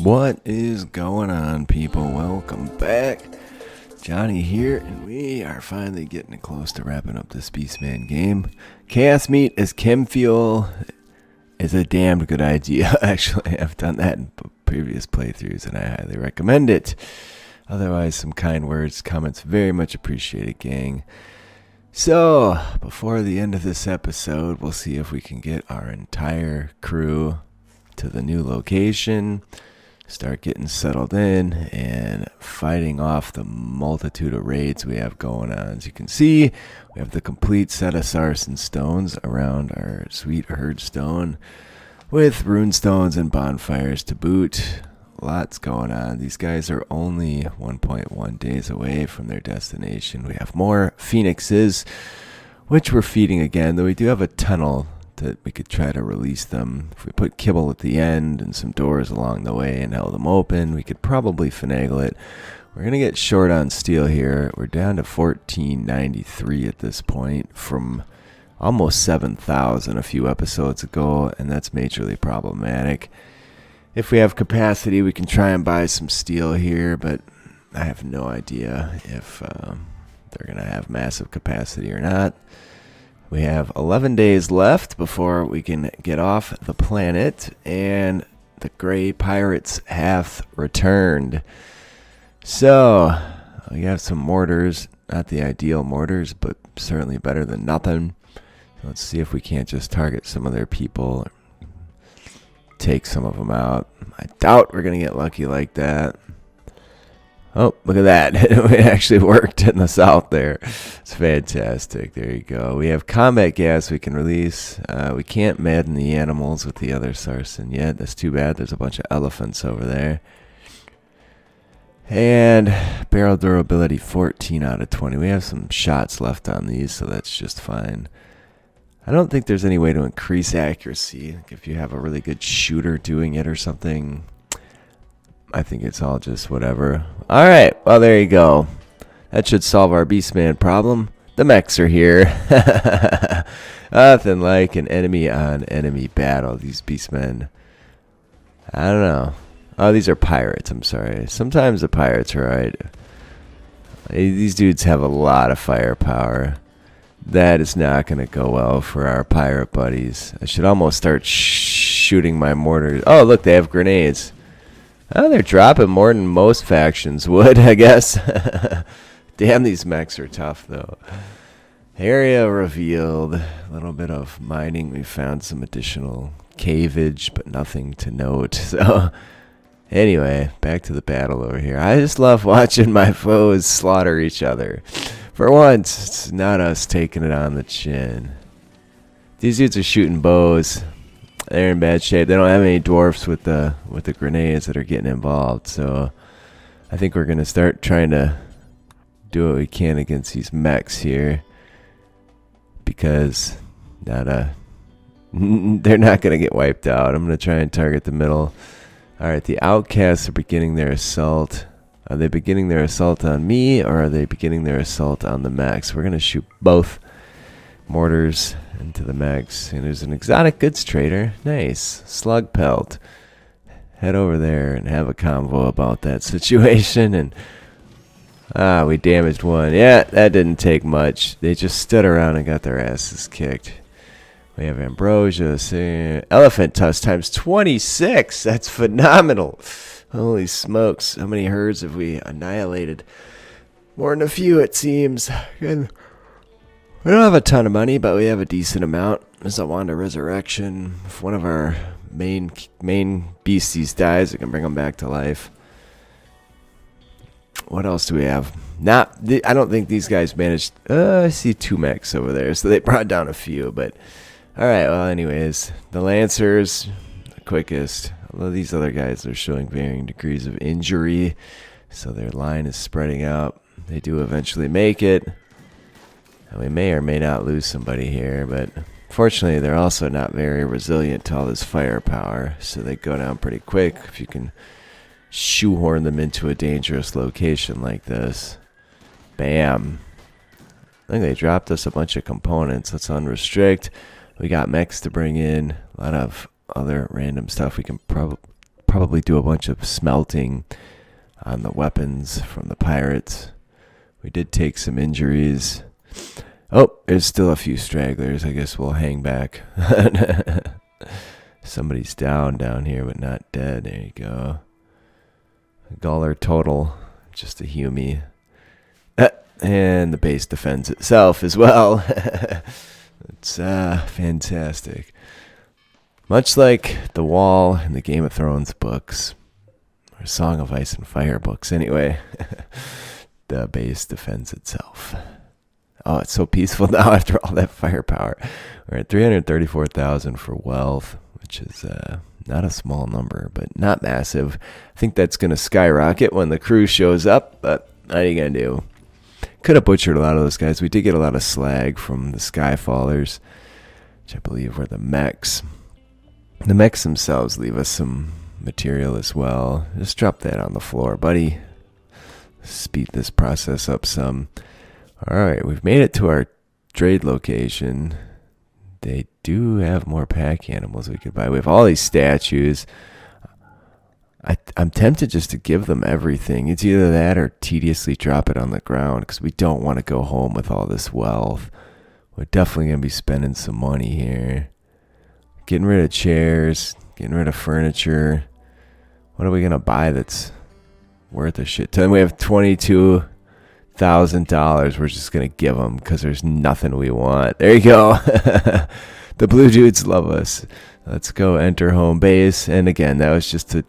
What is going on, people? Welcome back. Johnny here, and we are finally getting close to wrapping up this Beastman game. Chaos Meat as chem fuel is a damn good idea. Actually, I've done that in previous playthroughs, and I highly recommend it. Otherwise, some kind words, comments, very much appreciated, gang. So, before the end of this episode, we'll see if we can get our entire crew to the new location, start getting settled in, and fighting off the multitude of raids we have going on. As you can see, we have the complete set of sarsen stones around our sweet herd stone, with rune stones and bonfires to boot. Lots going on. These guys are only 1.1 days away from their destination. We have more phoenixes, which we're feeding again, though we do have a tunnel that we could try to release them. If we put kibble at the end and some doors along the way and held them open, we could probably finagle it. We're going to get short on steel here. We're down to 1493 at this point from almost 7,000 a few episodes ago, and that's majorly problematic. If we have capacity, we can try and buy some steel here, but I have no idea if they're going to have massive capacity or not. We have 11 days left before we can get off the planet, and the Gray Pirates have returned. So, we have some mortars, not the ideal mortars, but certainly better than nothing. Let's see if we can't just target some of their people, take some of them out. I doubt we're going to get lucky like that. Oh, look at that. It actually worked in the south there. It's fantastic. There you go. We have combat gas we can release. We can't madden the animals with the other sarsen yet. That's too bad. There's a bunch of elephants over there. And barrel durability 14 out of 20. We have some shots left on these, so that's just fine. I don't think there's any way to increase accuracy. Like if you have a really good shooter doing it or something, I think it's all just whatever. Alright, well there you go. That should solve our Beastman problem. The mechs are here. Nothing like an enemy-on-enemy battle. These Beastmen, I don't know. Oh, these are pirates, I'm sorry. Sometimes the pirates are right. These dudes have a lot of firepower. That is not going to go well for our pirate buddies. I should almost start shooting my mortars. Oh, look, they have grenades. Oh, they're dropping more than most factions would, I guess. Damn, these mechs are tough, though. Area revealed. A little bit of mining. We found some additional caveage, but nothing to note. So, anyway, back to the battle over here. I just love watching my foes slaughter each other. For once, it's not us taking it on the chin. These dudes are shooting bows. They're in bad shape. They don't have any dwarfs with the grenades that are getting involved. So I think we're gonna start trying to do what we can against these mechs here, because they're not gonna get wiped out. I'm gonna try and target the middle. All right, the outcasts are beginning their assault. Are they beginning their assault on me, or are they beginning their assault on the mechs? We're gonna shoot both mortars into the mechs. And there's an exotic goods trader. Nice. Slug pelt. Head over there and have a convo about that situation. And we damaged one. Yeah, that didn't take much. They just stood around and got their asses kicked. We have ambrosia. Elephant tusk times 26. That's phenomenal. Holy smokes. How many herds have we annihilated? More than a few, it seems. And we don't have a ton of money, but we have a decent amount. There's a wand of resurrection. If one of our main beasties dies, we can bring them back to life. What else do we have? I don't think these guys managed. I see two mechs over there, so they brought down a few. But all right. Well, anyways, the lancers, the quickest. Although these other guys are showing varying degrees of injury, so their line is spreading out. They do eventually make it. And we may or may not lose somebody here, but fortunately they're also not very resilient to all this firepower, so they go down pretty quick if you can shoehorn them into a dangerous location like this. Bam. I think they dropped us a bunch of components. Let's unrestrict. We got mechs to bring in. A lot of other random stuff we can probably do a bunch of smelting on the weapons from the pirates. We did take some injuries. Oh, there's still a few stragglers. I guess we'll hang back. Somebody's down here, but not dead. There you go. Gauler total. Just a Humie. And the base defends itself as well. It's fantastic. Much like the wall in the Game of Thrones books, or Song of Ice and Fire books anyway, the base defends itself. Oh, it's so peaceful now after all that firepower. We're at 334,000 for wealth, which is not a small number, but not massive. I think that's going to skyrocket when the crew shows up, but what are you going to do? Could have butchered a lot of those guys. We did get a lot of slag from the Skyfallers, which I believe were the mechs. The mechs themselves leave us some material as well. Just drop that on the floor, buddy. Speed this process up some. Alright, we've made it to our trade location. They do have more pack animals we could buy. We have all these statues. I'm tempted just to give them everything. It's either that or tediously drop it on the ground because we don't want to go home with all this wealth. We're definitely going to be spending some money here. Getting rid of chairs, getting rid of furniture. What are we going to buy that's worth a shit ton? We have $22,000 we're just going to give them because there's nothing we want. There you go. The blue dudes love us. Let's go enter home base. And again, that was just to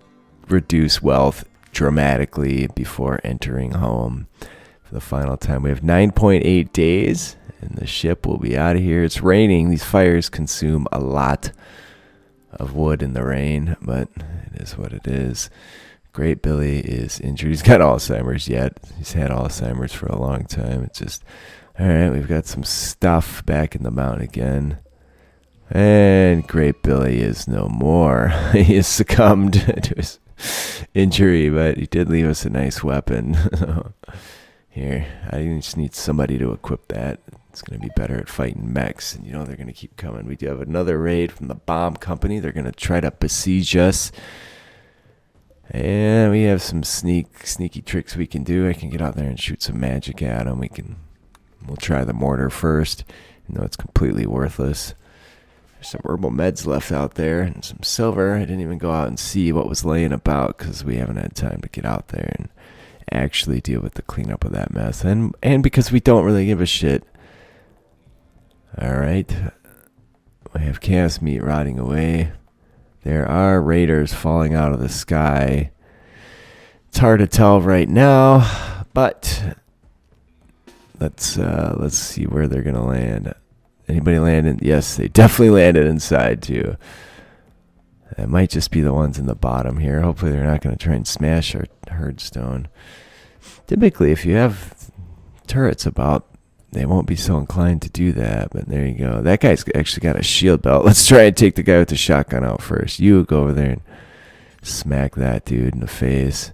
reduce wealth dramatically before entering home for the final time. We have 9.8 days and the ship will be out of here. It's raining. These fires consume a lot of wood in the rain, but it is what it is. Great Billy is injured. He's got Alzheimer's yet. He's had Alzheimer's for a long time. It's just, all right, we've got some stuff back in the mountain again. And Great Billy is no more. He has succumbed to his injury, but he did leave us a nice weapon. Here, I just need somebody to equip that. It's going to be better at fighting mechs, and you know they're going to keep coming. We do have another raid from the bomb company. They're going to try to besiege us. And we have some sneaky tricks we can do. I can get out there and shoot some magic at them. We'll try the mortar first, even though it's completely worthless. There's some herbal meds left out there and some silver. I didn't even go out and see what was laying about because we haven't had time to get out there and actually deal with the cleanup of that mess. And because we don't really give a shit. Alright. We have chaos meat rotting away. There are raiders falling out of the sky. It's hard to tell right now, but let's see where they're gonna land. Anybody landed? Yes, they definitely landed inside too. It might just be the ones in the bottom here. Hopefully they're not going to try and smash our herdstone. Typically, if you have turrets about, they won't be so inclined to do that. But there you go. That guy's actually got a shield belt. Let's try and take the guy with the shotgun out first. You go over there and smack that dude in the face.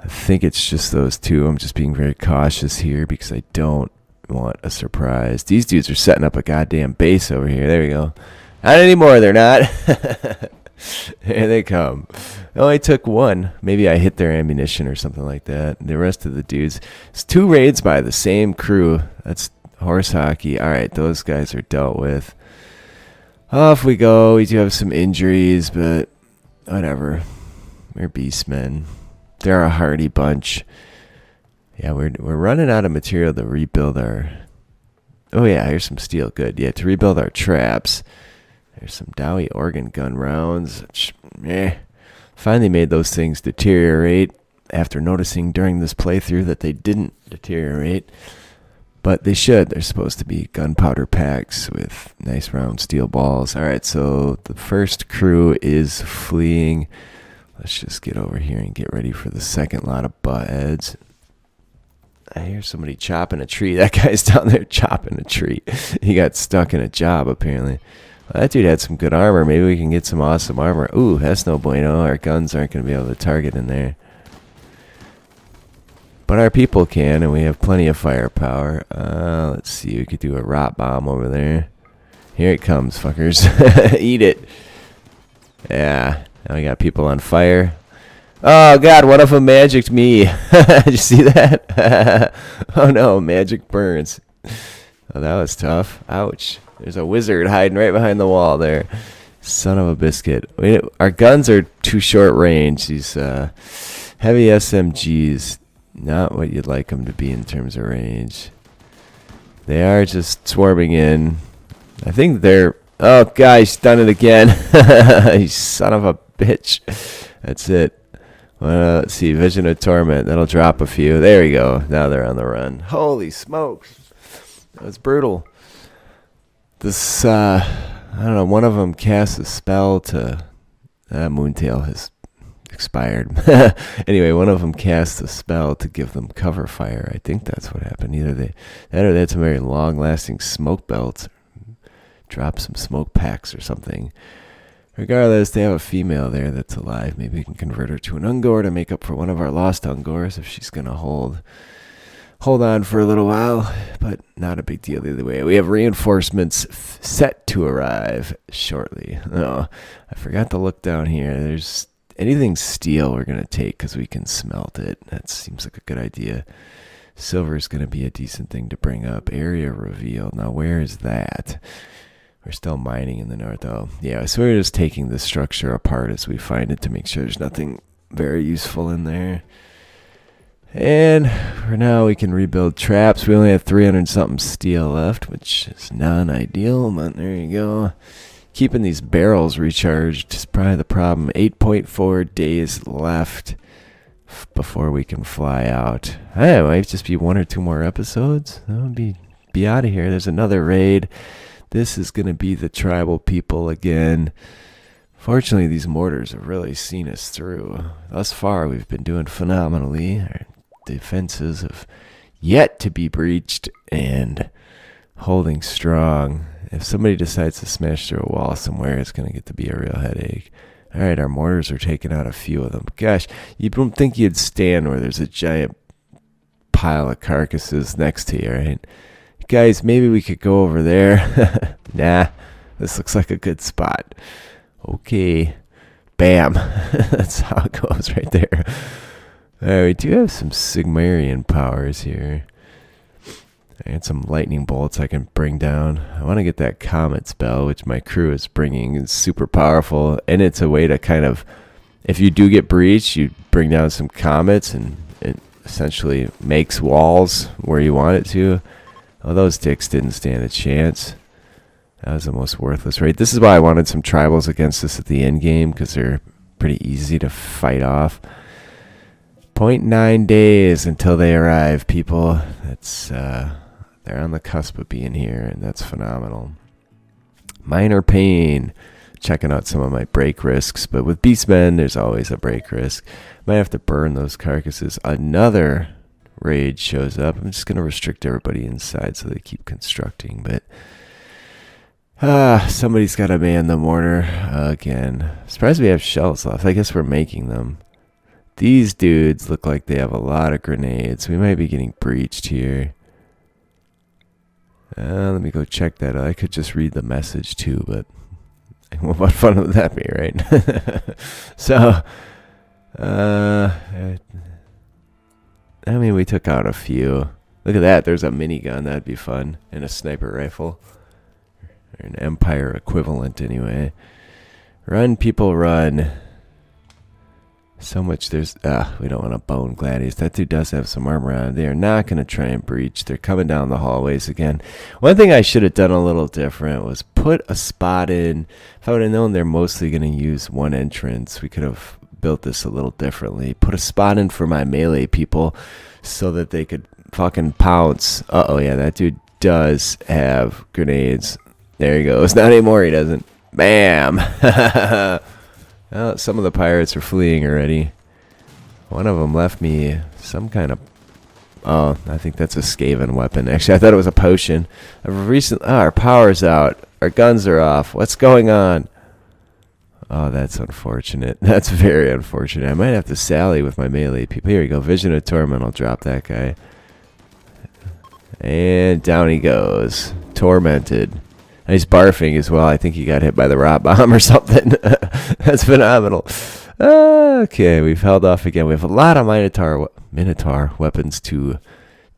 I think it's just those two. I'm just being very cautious here because I don't want a surprise. These dudes are setting up a goddamn base over here. There we go. Not anymore, they're not. Here they come. It only took one. Maybe I hit their ammunition or something like that. The rest of the dudes. It's 2 raids by the same crew. That's horse hockey. Alright, those guys are dealt with. Off we go. We do have some injuries, but whatever. We're beastmen. They're a hardy bunch. Yeah, we're running out of material to rebuild our... Oh yeah, here's some steel. Good. Yeah, to rebuild our traps. There's some Dowie organ gun rounds. Finally made those things deteriorate after noticing during this playthrough that they didn't deteriorate. But they should. They're supposed to be gunpowder packs with nice round steel balls. Alright, so the first crew is fleeing. Let's just get over here and get ready for the second lot of butt heads. I hear somebody chopping a tree. That guy's down there chopping a tree. He got stuck in a job, apparently. Well, that dude had some good armor. Maybe we can get some awesome armor. Ooh, that's no bueno. Our guns aren't going to be able to target in there. But our people can, and we have plenty of firepower. Let's see. We could do a rot bomb over there. Here it comes, fuckers. Eat it. Yeah. Now we got people on fire. Oh god, one of them magicked me. Did you see that? Oh no, magic burns. Oh, that was tough. Ouch. There's a wizard hiding right behind the wall there. Son of a biscuit. Our guns are too short range. These heavy SMGs, not what you'd like them to be in terms of range. They are just swarming in. I think they're... Oh, guys, done it again. You son of a bitch. That's it. Well, let's see. Vision of Torment. That'll drop a few. There we go. Now they're on the run. Holy smokes. That was brutal. This, I don't know, one of them cast a spell to... Moontail has expired. Anyway, one of them cast a spell to give them cover fire. I think that's what happened. Either that or they had some very long-lasting smoke belts. Drop some smoke packs or something. Regardless, they have a female there that's alive. Maybe we can convert her to an Ungor to make up for one of our lost Ungors if she's going to hold on for a little while. But not a big deal either way. We have reinforcements set to arrive shortly. Oh, I forgot to look down here. There's anything steel we're going to take because we can smelt it. That seems like a good idea. Silver is going to be a decent thing to bring up. Area reveal. Now, where is that? We're still mining in the north, though. Yeah, so we're just taking the structure apart as we find it to make sure there's nothing very useful in there. And for now, we can rebuild traps. We only have 300-something steel left, which is non-ideal, but there you go. Keeping these barrels recharged is probably the problem. 8.4 days left before we can fly out. It might just be 1 or 2 more episodes. That would be out of here. There's another raid. This is going to be the tribal people again. Fortunately, these mortars have really seen us through. Thus far, we've been doing phenomenally. Our defenses have yet to be breached and holding strong. If somebody decides to smash through a wall somewhere, it's going to get to be a real headache. All right, our mortars are taking out a few of them. Gosh, you don't think you'd stand where there's a giant pile of carcasses next to you, right? Guys, maybe we could go over there. Nah, this looks like a good spot. Okay. Bam. That's how it goes right there. Alright, we do have some Sigmarian powers here. I got some lightning bolts I can bring down. I want to get that comet spell, which my crew is bringing. It's super powerful, and it's a way to kind of, if you do get breached, you bring down some comets, and it essentially makes walls where you want it to. Oh, those dicks didn't stand a chance. That was the most worthless raid. This is why I wanted some tribals against us at the end game, because they're pretty easy to fight off. 0.9 days until they arrive, people. That's they're on the cusp of being here, and that's phenomenal. Minor pain. Checking out some of my break risks, but with Beastmen, there's always a break risk. Might have to burn those carcasses. Another raid shows up. I'm just going to restrict everybody inside so they keep constructing, but somebody's got to man the mortar again. Surprised we have shells left. I guess we're making them. These dudes look like they have a lot of grenades. We might be getting breached here. Let me go check that out. I could just read the message too, but what fun would that be, right? So, I mean, we took out a few. Look at that. There's a minigun. That'd be fun. And a sniper rifle. Or an Empire equivalent, anyway. Run, people, run. So much there's... we don't want to bone Gladius. That dude does have some armor on. They are not going to try and breach. They're coming down the hallways again. One thing I should have done a little different was put a spot in. If I would have known they're mostly going to use one entrance, we could have built this a little differently. Put a spot in for my melee people so that they could fucking pounce. Uh-oh, yeah, that dude does have grenades. There he goes. Not anymore, he doesn't. Bam! Well, some of the pirates are fleeing already. One of them left me some kind of... Oh, I think that's a Skaven weapon. Actually, I thought it was a potion. Our power's out. Our guns are off. What's going on? Oh, that's unfortunate. That's very unfortunate. I might have to sally with my melee people. Here we go. Vision of Torment. I'll drop that guy. And down he goes. Tormented. He's barfing as well. I think he got hit by the rot bomb or something. That's phenomenal. Okay, we've held off again. We have a lot of Minotaur weapons to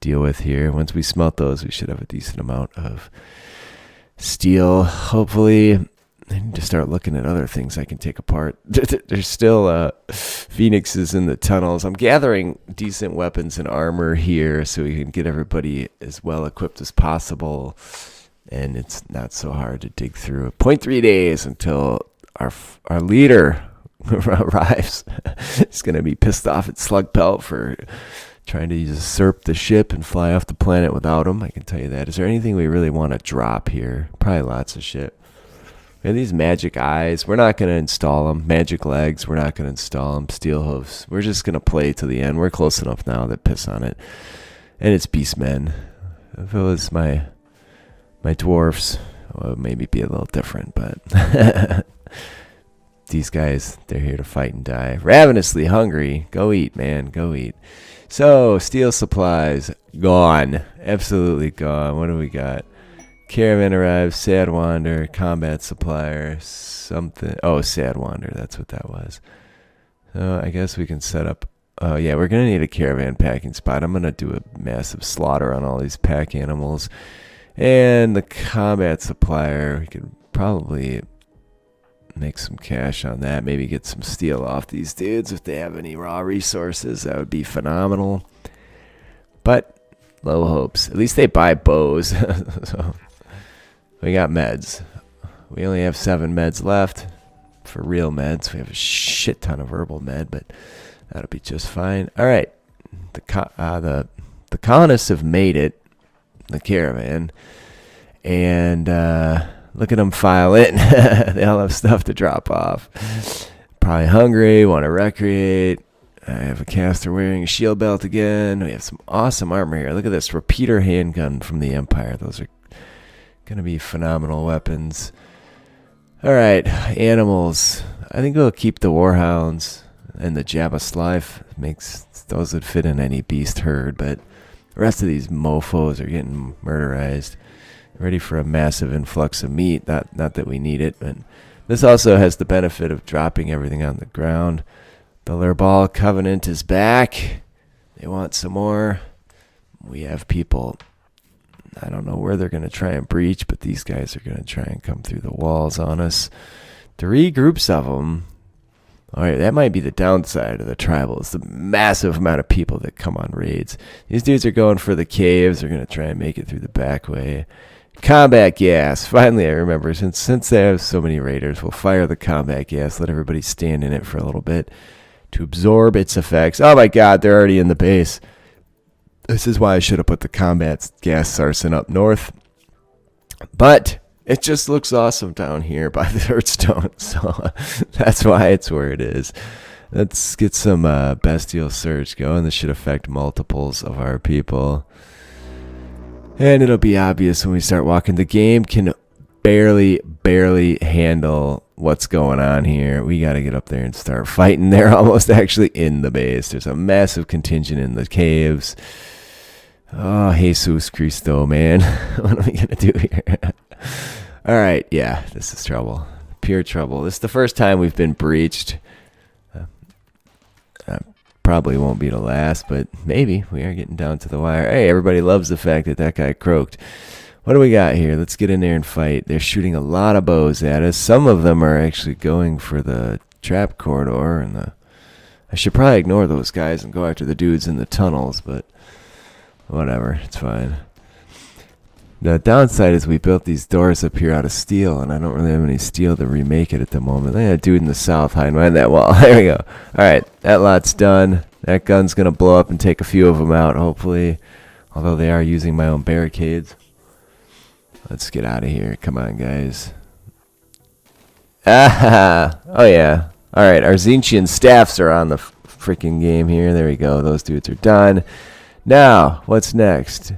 deal with here. Once we smelt those, we should have a decent amount of steel. Hopefully, I need to start looking at other things I can take apart. There's still phoenixes in the tunnels. I'm gathering decent weapons and armor here so we can get everybody as well equipped as possible. And it's not so hard to dig through. 0.3 days until our leader arrives. He's going to be pissed off at Slugpelt for trying to usurp the ship and fly off the planet without him. I can tell you that. Is there anything we really want to drop here? Probably lots of shit. We have these magic eyes. We're not going to install them. Magic legs. We're not going to install them. Steel hooves. We're just going to play to the end. We're close enough now that piss on it. And it's Beastmen. If it was my dwarfs, well, it would maybe be a little different, but these guys, they're here to fight and die. Ravenously hungry. Go eat, man. Go eat. So, steel supplies, gone. Absolutely gone. What do we got? Caravan arrives, Sad Wander, combat supplier, something. Oh, Sad Wander, that's what that was. So, I guess we can set up. Oh, yeah, we're going to need a caravan packing spot. I'm going to do a massive slaughter on all these pack animals. And the combat supplier, we could probably make some cash on that. Maybe get some steel off these dudes if they have any raw resources. That would be phenomenal. But low hopes. At least they buy bows. So we got meds. We only have 7 meds left. For real meds. We have a shit ton of herbal med, but that'll be just fine. All right. The colonists have made it. The caravan, and look at them file in. They all have stuff to drop off. Probably hungry, want to recreate. I have a caster wearing a shield belt again. We have some awesome armor here. Look at this repeater handgun from the Empire. Those are going to be phenomenal weapons. All right, animals. I think we'll keep the warhounds and the Jabba makes those would fit in any beast herd, but the rest of these mofos are getting murderized. Ready for a massive influx of meat. Not that we need it, but this also has the benefit of dropping everything on the ground. The Lurbal Covenant is back. They want some more. We have people. I don't know where they're going to try and breach, but these guys are going to try and come through the walls on us. 3 groups of them. All right, that might be the downside of the tribals, the massive amount of people that come on raids. These dudes are going for the caves. They're going to try and make it through the back way. Combat gas. Finally, I remember, since they have so many raiders, we'll fire the combat gas, let everybody stand in it for a little bit to absorb its effects. Oh my god, they're already in the base. This is why I should have put the combat gas sarsen up north. But it just looks awesome down here by the Hearthstone, so that's why it's where it is. Let's get some bestial surge going. This should affect multiples of our people. And it'll be obvious when we start walking. The game can barely handle what's going on here. We got to get up there and start fighting. They're almost actually in the base. There's a massive contingent in the caves. Oh, Jesus Cristo, man. What are we going to do here? All right, yeah, this is trouble. Pure trouble. This is the first time we've been breached. Probably won't be the last, but maybe. We are getting down to the wire. Hey, everybody loves the fact that that guy croaked. What do we got here? Let's get in there and fight. They're shooting a lot of bows at us. Some of them are actually going for the trap corridor. And I should probably ignore those guys and go after the dudes in the tunnels, but whatever. It's fine. The downside is we built these doors up here out of steel, and I don't really have any steel to remake it at the moment. Look at that dude in the south hiding behind that wall. There we go. All right, that lot's done. That gun's going to blow up and take a few of them out, hopefully, although they are using my own barricades. Let's get out of here. Come on, guys. Ah, oh, yeah. All right, our Zinchian staffs are on the freaking game here. There we go. Those dudes are done. Now, what's next?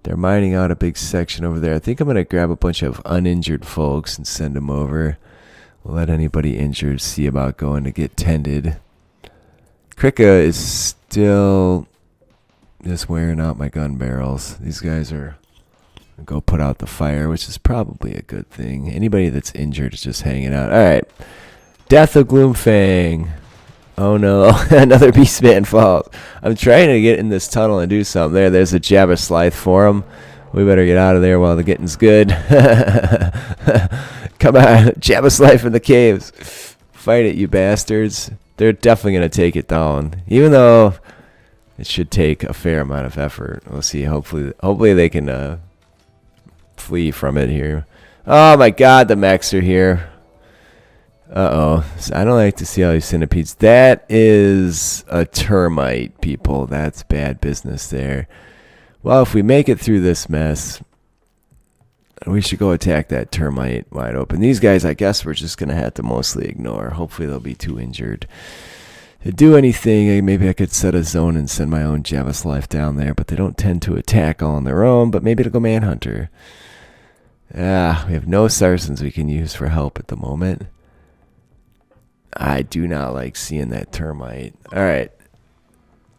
They're mining out a big section over there. I think I'm going to grab a bunch of uninjured folks and send them over. We'll let anybody injured see about going to get tended. Krika is still just wearing out my gun barrels. These guys are Go put out the fire, which is probably a good thing. Anybody that's injured is just hanging out. Alright. Death of Gloomfang. Oh no, another Beastman falls. I'm trying to get in this tunnel and do something. There's a Geological Landform. We better get out of there while the getting's good. Come on, Geological Life in the caves. Fight it, you bastards. They're definitely going to take it down. Even though it should take a fair amount of effort. We'll see. Hopefully they can flee from it here. Oh my god, the mechs are here. Uh-oh. I don't like to see all these centipedes. That is a termite, people. That's bad business there. Well, if we make it through this mess, we should go attack that termite wide open. These guys, I guess we're just going to have to mostly ignore. Hopefully they'll be too injured to do anything. Maybe I could set a zone and send my own Geological Life down there, but they don't tend to attack all on their own, but maybe it'll go Manhunter. We have no Sarsens we can use for help at the moment. I do not like seeing that termite. Alright.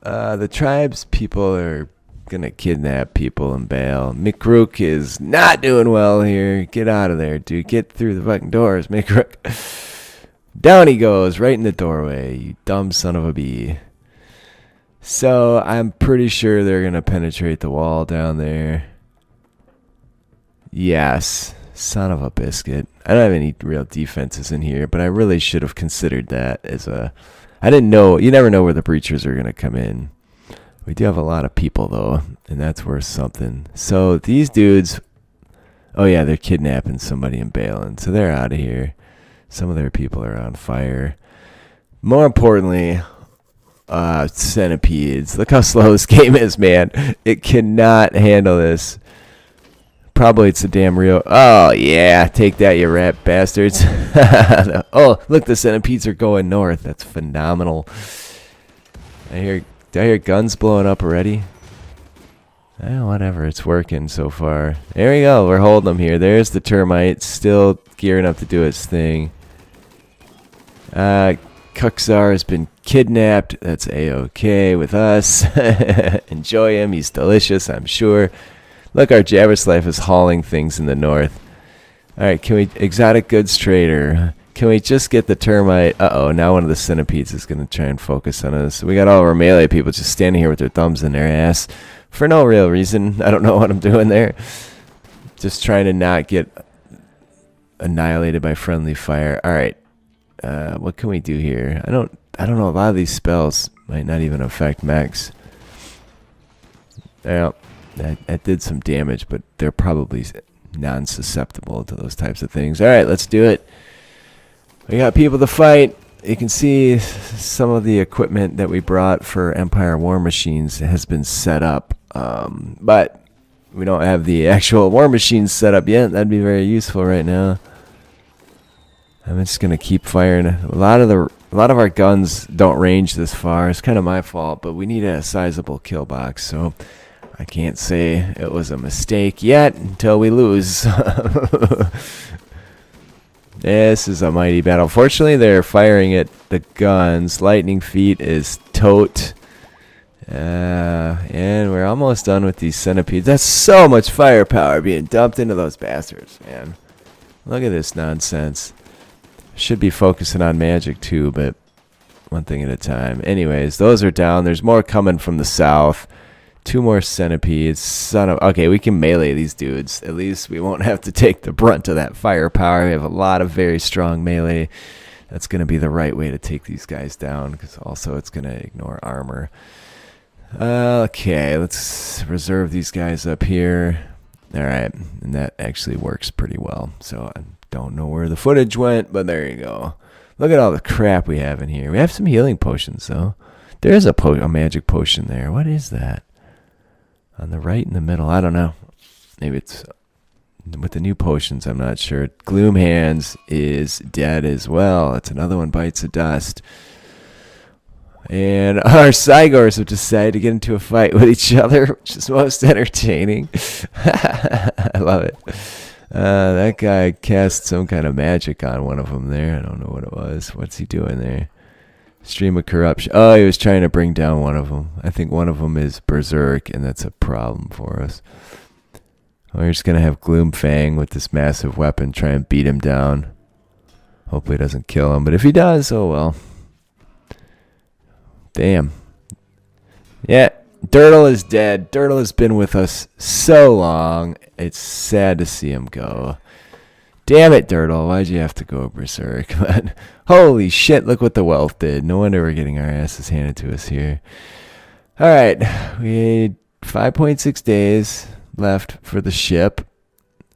The tribes people are gonna kidnap people and bail. Mikrook is not doing well here. Get out of there, dude. Get through the fucking doors, Mikrook. Down he goes, right in the doorway. You dumb son of a bee. So, I'm pretty sure they're gonna penetrate the wall down there. Yes. Son of a biscuit. I don't have any real defenses in here, but I really should have considered that as a... I didn't know. You never know where the breachers are going to come in. We do have a lot of people, though, and that's worth something. So these dudes... Oh, yeah, they're kidnapping somebody and bailing, so they're out of here. Some of their people are on fire. More importantly, centipedes. Look how slow this game is, man. It cannot handle this. Probably it's a damn real... Oh, yeah. Take that, you rat bastards. Oh, look, the centipedes are going north. That's phenomenal. Do I hear guns blowing up already? Whatever. It's working so far. There we go. We're holding them here. There's the termite. Still gearing up to do its thing. Kuxar has been kidnapped. That's A-okay with us. Enjoy him. He's delicious, I'm sure. Look, our Geological Life is hauling things in the north. Alright, can we... Exotic goods trader. Can we just get the termite? Uh-oh, now one of the centipedes is going to try and focus on us. We got all of our melee people just standing here with their thumbs in their ass. For no real reason. I don't know what I'm doing there. Just trying to not get annihilated by friendly fire. Alright. What can we do here? I don't know. A lot of these spells might not even affect mechs. Well... That did some damage, but they're probably non-susceptible to those types of things. Alright, let's do it. We got people to fight. You can see some of the equipment that we brought for Empire War Machines has been set up. But we don't have the actual war machines set up yet. That'd be very useful right now. I'm just going to keep firing. A lot of our guns don't range this far. It's kind of my fault, but we need a sizable kill box, so... I can't say it was a mistake yet until we lose. This is a mighty battle. Fortunately, they're firing at the guns. Lightning Feet is tote. And we're almost done with these centipedes. That's so much firepower being dumped into those bastards, man. Look at this nonsense. Should be focusing on magic too, but one thing at a time. Anyways, those are down. There's more coming from the south. 2 more centipedes. Okay, we can melee these dudes. At least we won't have to take the brunt of that firepower. We have a lot of very strong melee. That's going to be the right way to take these guys down, because also it's going to ignore armor. Okay, let's reserve these guys up here. Alright, and that actually works pretty well. So I don't know where the footage went, but there you go. Look at all the crap we have in here. We have some healing potions, though. There is a magic potion there. What is that? On the right in the middle. I don't know. Maybe it's with the new potions. I'm not sure. Gloom Hands is dead as well. It's another one bites of dust. And our Cygors have decided to get into a fight with each other, which is most entertaining. I love it. That guy cast some kind of magic on one of them there. I don't know what it was. What's he doing there? Stream of corruption. Oh, he was trying to bring down one of them. I think one of them is Berserk, and that's a problem for us. We're just going to have Gloomfang with this massive weapon try and beat him down. Hopefully it doesn't kill him. But if he does, oh well. Damn. Yeah, Dirtle is dead. Dirtle has been with us so long. It's sad to see him go. Damn it, Dirtle. Why'd you have to go berserk? But holy shit, look what the wealth did. No wonder we're getting our asses handed to us here. Alright, we had 5.6 days left for the ship.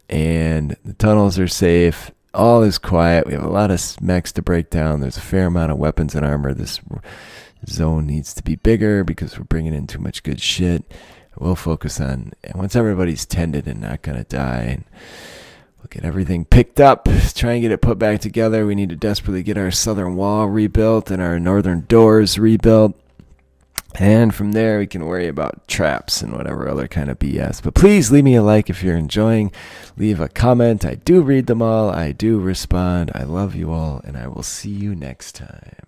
And the tunnels are safe. All is quiet. We have a lot of mechs to break down. There's a fair amount of weapons and armor. This zone needs to be bigger because we're bringing in too much good shit. We'll focus on, once everybody's tended and not going to die, and we'll get everything picked up, try and get it put back together. We need to desperately get our southern wall rebuilt and our northern doors rebuilt. And from there, we can worry about traps and whatever other kind of BS. But please leave me a like if you're enjoying. Leave a comment. I do read them all. I do respond. I love you all, and I will see you next time.